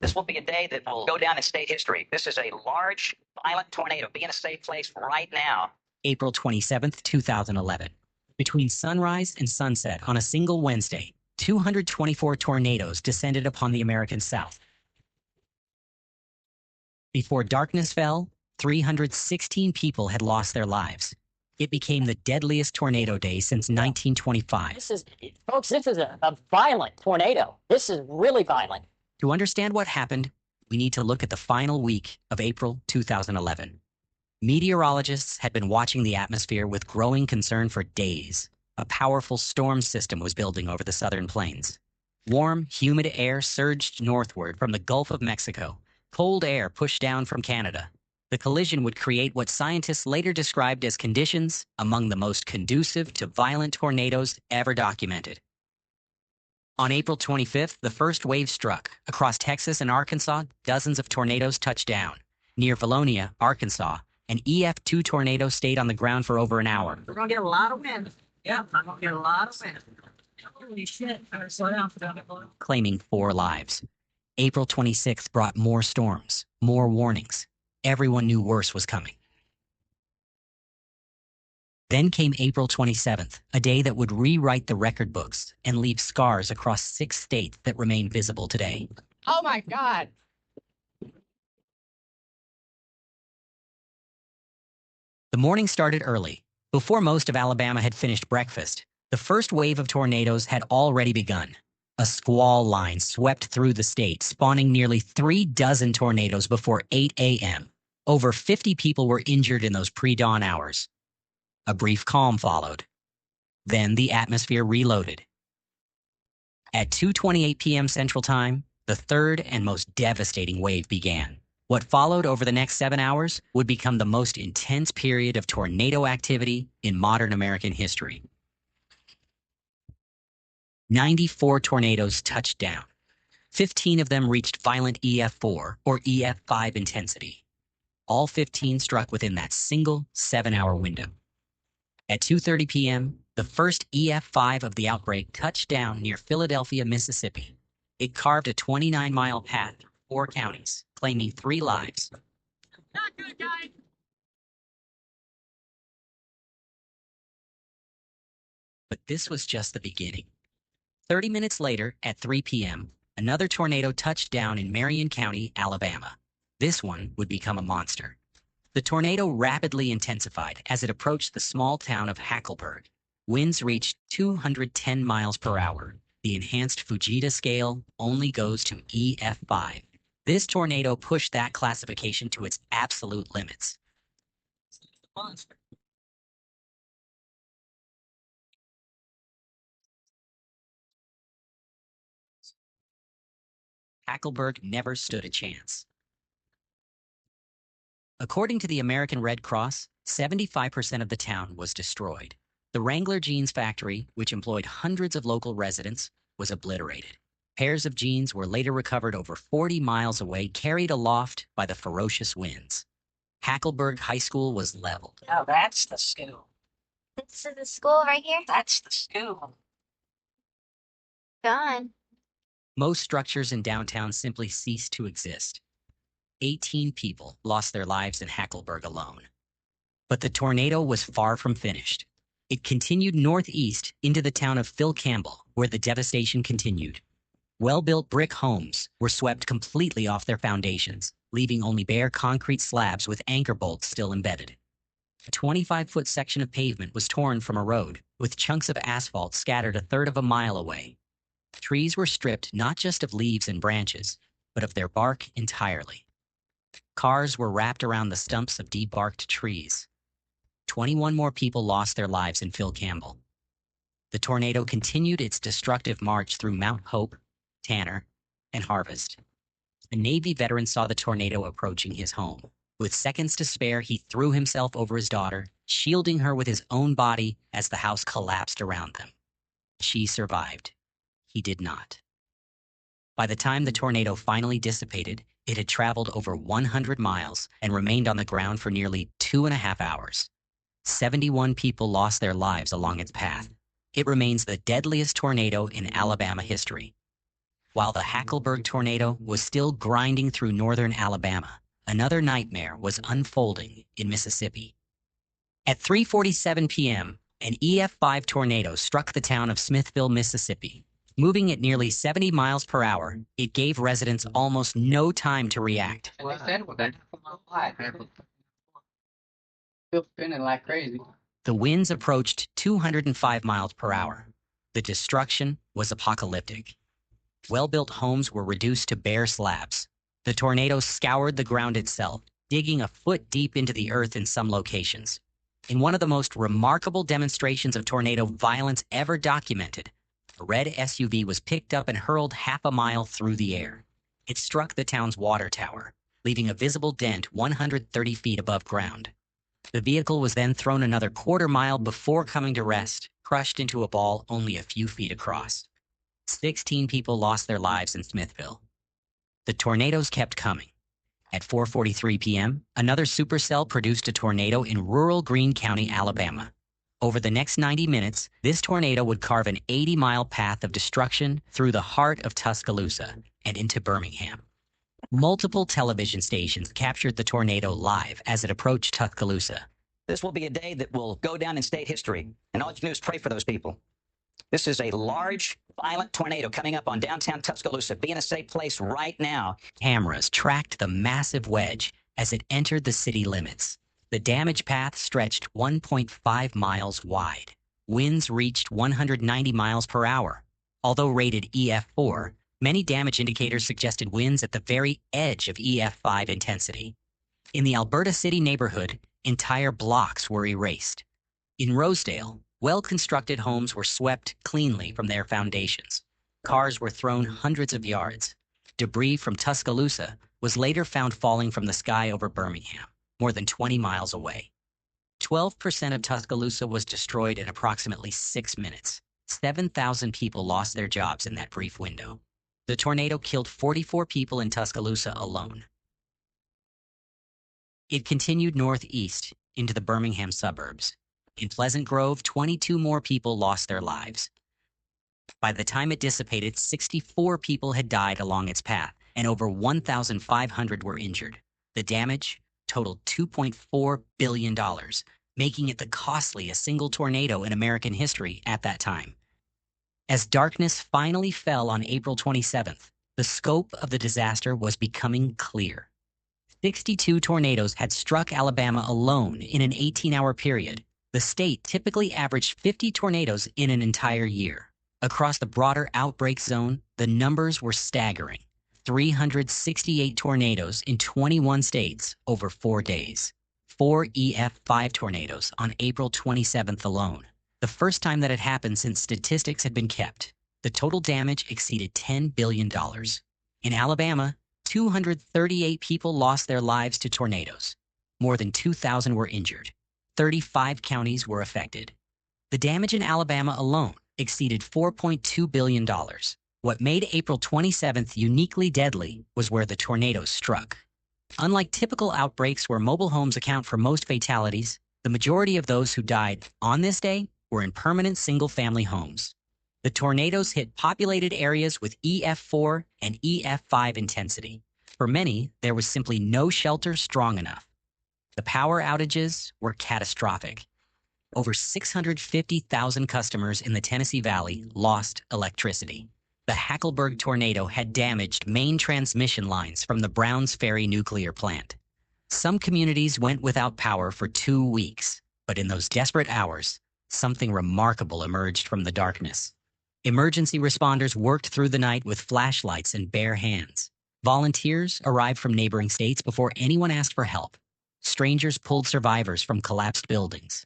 This will be a day that will go down in state history. This is a large, violent tornado. Be in a safe place right now. April 27th, 2011. Between sunrise and sunset on a single Wednesday, 224 tornadoes descended upon the American South. Before darkness fell, 316 people had lost their lives. It became the deadliest tornado day since 1925. Folks, this is a violent tornado. This is really violent. To understand what happened, we need to look at the final week of April 2011. Meteorologists had been watching the atmosphere with growing concern for days. A powerful storm system was building over the southern plains. Warm, humid air surged northward from the Gulf of Mexico. Cold air pushed down from Canada. The collision would create what scientists later described as conditions among the most conducive to violent tornadoes ever documented. On April 25th, the first wave struck. Across Texas and Arkansas, dozens of tornadoes touched down. Near Valonia, Arkansas, an EF4 tornado stayed on the ground for over an hour. We're going to get a lot of wind. Yeah, I'm going to get a lot of wind. Holy shit. Slow down for that. Claiming 4 lives. April 26th brought more storms, more warnings. Everyone knew worse was coming. Then came April 27th, a day that would rewrite the record books and leave scars across 6 states that remain visible today. Oh my God. The morning started early. Before most of Alabama had finished breakfast, the first wave of tornadoes had already begun. A squall line swept through the state, spawning nearly 36 tornadoes before 8 a.m. Over 50 people were injured in those pre-dawn hours. A brief calm followed. Then the atmosphere reloaded. At 2:28 p.m. Central Time, the third and most devastating wave began. What followed over the next 7 hours would become the most intense period of tornado activity in modern American history. 94 tornadoes touched down. 15 of them reached violent EF4 or EF5 intensity. All 15 struck within that single 7-hour window. At 2:30 p.m., the first EF5 of the outbreak touched down near Philadelphia, Mississippi. It carved a 29-mile path through 4 counties, claiming 3 lives. Not good, guys. But this was just the beginning. 30 minutes later, at 3 p.m., another tornado touched down in Marion County, Alabama. This one would become a monster. The tornado rapidly intensified as it approached the small town of Hackleburg. Winds reached 210 miles per hour. The enhanced Fujita scale only goes to EF5. This tornado pushed that classification to its absolute limits. Monster. Hackleburg never stood a chance. According to the American Red Cross, 75% of the town was destroyed. The Wrangler jeans factory, which employed hundreds of local residents, was obliterated. Pairs of jeans were later recovered over 40 miles away, carried aloft by the ferocious winds. Hackleburg High School was leveled. Oh, that's the school. This is the school right here? That's the school. Gone. Most structures in downtown simply ceased to exist. 18 people lost their lives in Hackleburg alone. But the tornado was far from finished. It continued northeast into the town of Phil Campbell, where the devastation continued. Well-built brick homes were swept completely off their foundations, leaving only bare concrete slabs with anchor bolts still embedded. A 25-foot section of pavement was torn from a road, with chunks of asphalt scattered a third of a mile away. Trees were stripped not just of leaves and branches, but of their bark entirely. Cars were wrapped around the stumps of debarked trees. 21 more people lost their lives in Phil Campbell. The tornado continued its destructive march through Mount Hope, Tanner, and Harvest. A Navy veteran saw the tornado approaching his home. With seconds to spare, he threw himself over his daughter, shielding her with his own body as the house collapsed around them. She survived. He did not. By the time the tornado finally dissipated, it had traveled over 100 miles and remained on the ground for nearly 2.5 hours. 71 people lost their lives along its path. It remains the deadliest tornado in Alabama history. While the Hackleburg tornado was still grinding through northern Alabama, another nightmare was unfolding in Mississippi. At 3:47 p.m., an EF5 tornado struck the town of Smithville, Mississippi. Moving at nearly 70 miles per hour, it gave residents almost no time to react. They said what that still spinning like crazy. The winds approached 205 miles per hour. The destruction was apocalyptic. Well-built homes were reduced to bare slabs. The tornado scoured the ground itself, digging a foot deep into the earth in some locations. In one of the most remarkable demonstrations of tornado violence ever documented, a red SUV was picked up and hurled half a mile through the air. It struck the town's water tower, leaving a visible dent 130 feet above ground. The vehicle was then thrown another quarter mile before coming to rest, crushed into a ball only a few feet across. 16 people lost their lives in Smithville. The tornadoes kept coming. At 4:43 p.m., another supercell produced a tornado in rural Greene County, Alabama. Over the next 90 minutes, this tornado would carve an 80-mile path of destruction through the heart of Tuscaloosa and into Birmingham. Multiple television stations captured the tornado live as it approached Tuscaloosa. This will be a day that will go down in state history, and all you can do is pray for those people. This is a large, violent tornado coming up on downtown Tuscaloosa. Be in a safe place right now. Cameras tracked the massive wedge as it entered the city limits. The damage path stretched 1.5 miles wide. Winds reached 190 miles per hour. Although rated EF4, many damage indicators suggested winds at the very edge of EF5 intensity. In the Alberta City neighborhood, entire blocks were erased. In Rosedale, well-constructed homes were swept cleanly from their foundations. Cars were thrown hundreds of yards. Debris from Tuscaloosa was later found falling from the sky over Birmingham, more than 20 miles away. 12% of Tuscaloosa was destroyed in approximately 6 minutes. 7,000 people lost their jobs in that brief window. The tornado killed 44 people in Tuscaloosa alone. It continued northeast into the Birmingham suburbs. In Pleasant Grove, 22 more people lost their lives. By the time it dissipated, 64 people had died along its path, and over 1,500 were injured. The damage totaled $2.4 billion, making it the costliest single tornado in American history at that time. As darkness finally fell on April 27th, the scope of the disaster was becoming clear. 62 tornadoes had struck Alabama alone in an 18-hour period. The state typically averaged 50 tornadoes in an entire year. Across the broader outbreak zone, the numbers were staggering. 368 tornadoes in 21 states over 4 days. 4 EF5 tornadoes on April 27th alone. The first time that had happened since statistics had been kept. The total damage exceeded $10 billion. In Alabama, 238 people lost their lives to tornadoes. More than 2,000 were injured. 35 counties were affected. The damage in Alabama alone exceeded $4.2 billion. What made April 27th uniquely deadly was where the tornado struck. Unlike typical outbreaks where mobile homes account for most fatalities, the majority of those who died on this day were in permanent single-family homes. The tornadoes hit populated areas with EF4 and EF5 intensity. For many, there was simply no shelter strong enough. The power outages were catastrophic. Over 650,000 customers in the Tennessee Valley lost electricity. The Hackleburg tornado had damaged main transmission lines from the Browns Ferry nuclear plant. Some communities went without power for 2 weeks, but in those desperate hours, something remarkable emerged from the darkness. Emergency responders worked through the night with flashlights and bare hands. Volunteers arrived from neighboring states before anyone asked for help. Strangers pulled survivors from collapsed buildings.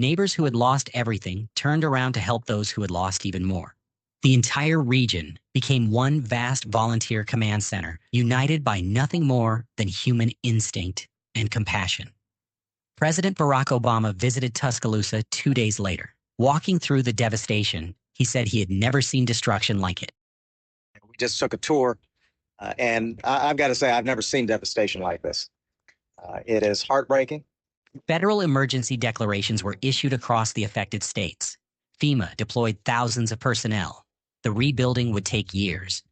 Neighbors who had lost everything turned around to help those who had lost even more. The entire region became one vast volunteer command center, united by nothing more than human instinct and compassion. President Barack Obama visited Tuscaloosa 2 days later. Walking through the devastation, he said he had never seen destruction like it. We just took a tour, and I've got to say, I've never seen devastation like this. It is heartbreaking. Federal emergency declarations were issued across the affected states. FEMA deployed thousands of personnel. The rebuilding would take years.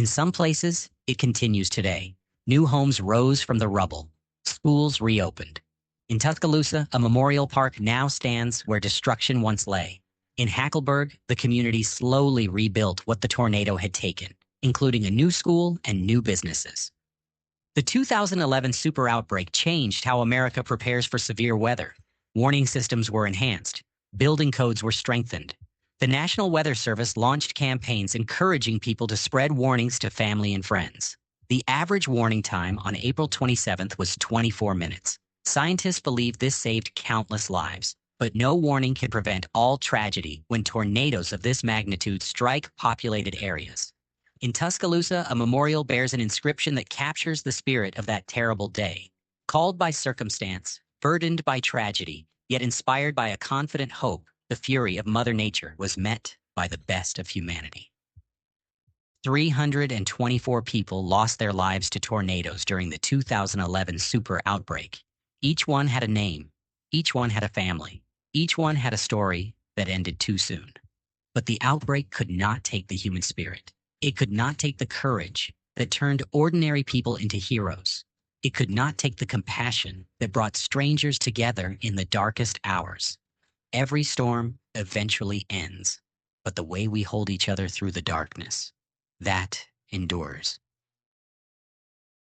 In some places, it continues today. New homes rose from the rubble. Schools reopened. In Tuscaloosa, a memorial park now stands where destruction once lay. In Hackleburg, the community slowly rebuilt what the tornado had taken, including a new school and new businesses. The 2011 Super Outbreak changed how America prepares for severe weather. Warning systems were enhanced. Building codes were strengthened. The National Weather Service launched campaigns encouraging people to spread warnings to family and friends. The average warning time on April 27th was 24 minutes. Scientists believe this saved countless lives, but no warning can prevent all tragedy when tornadoes of this magnitude strike populated areas. In Tuscaloosa, a memorial bears an inscription that captures the spirit of that terrible day. Called by circumstance, burdened by tragedy, yet inspired by a confident hope, the fury of Mother Nature was met by the best of humanity. 324 people lost their lives to tornadoes during the 2011 Super Outbreak. Each one had a name. Each one had a family. Each one had a story that ended too soon. But the outbreak could not take the human spirit. It could not take the courage that turned ordinary people into heroes. It could not take the compassion that brought strangers together in the darkest hours. Every storm eventually ends, but the way we hold each other through the darkness, that endures.